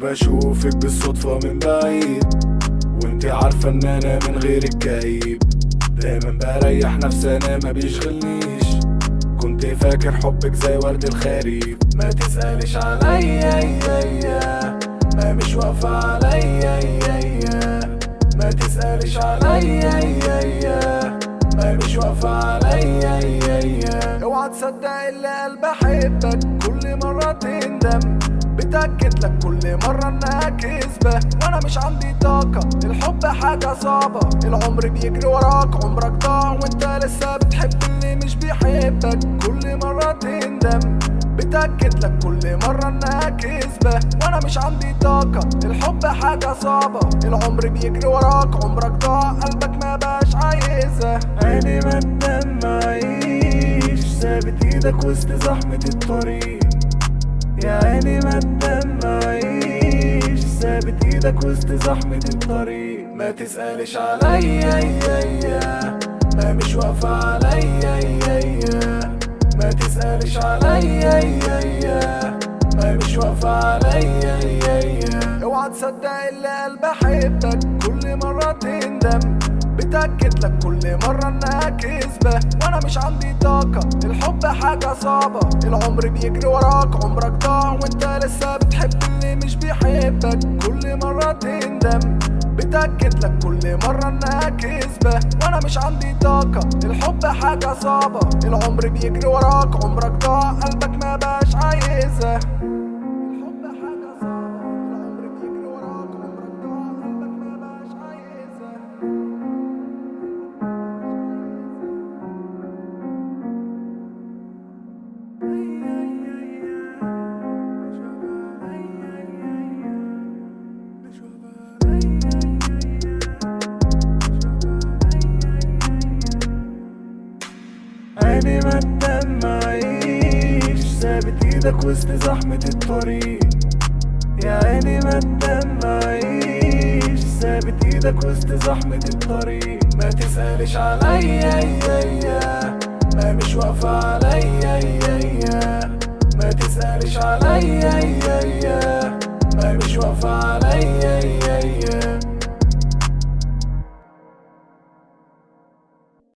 بشوفك بالصدفة من بعيد، وانتي عارفة ان انا من غيرك كئيب. دايما بريح نفسي انا ما بيشغلنيش، كنت فاكر حبك زي ورد الخريف. ما تسألش عليا ما مش واقفة عليا، ما تسألش عليا ما مش واقفة عليا. اوعى تصدق اللي قلبي احبك، كل مرة تندم بتأكد لك كل مرة انها كذبة، وانا مش عندي طاقة. الحب حاجة صعبة، العمر بيجري وراك، عمرك ضاع وانت لسه بتحب اللي مش بيحبك. كل مرة تندم بتأكد لك كل مرة انها كذبة، وانا مش عندي طاقة. الحب حاجة صعبة، العمر بيجري وراك، عمرك ضاع، قلبك ما بقاش عايزة. عيني ما تنام معيش، ثابت ايدك وسط زحمة الطريق. يا عيني ما تنام معيش، ثابت ايدك وسط زحمة الطريق. ما تسألش عليا ما مش واقفة عليا، ما تسألش عليا ما مش واقفة عليا. اوعى تصدق اللي قلبي احبك، كل مرة تندم بتأكد لك كل مرة انها كذبة، وانا مش عندي طاقة. الحب حاجة صعبة، العمر بيجري وراك، عمرك ضاع وانت لسه بتحب اللي مش بيحبك. كل مرة تندم بتأكد لك كل مرة انها كذبة، وانا مش عندي طاقة. الحب حاجة صعبة، العمر بيجري وراك، عمرك ضاع، قلبك ما بقاش عايزة. الحب حاجة صعبة، العمر بيجري وراك، عمرك ضاع، قلبك ما بقاش عايزة. عيني ما تنام معيش، ثابت ايدك وسط زحمة الطريق. يا عيني ما تنام معيش، ثابت ايدك وسط زحمة الطريق. ما تسألش عليا ما مش واقفة عليا، ما تسألش عليا ما مش واقفة عليا.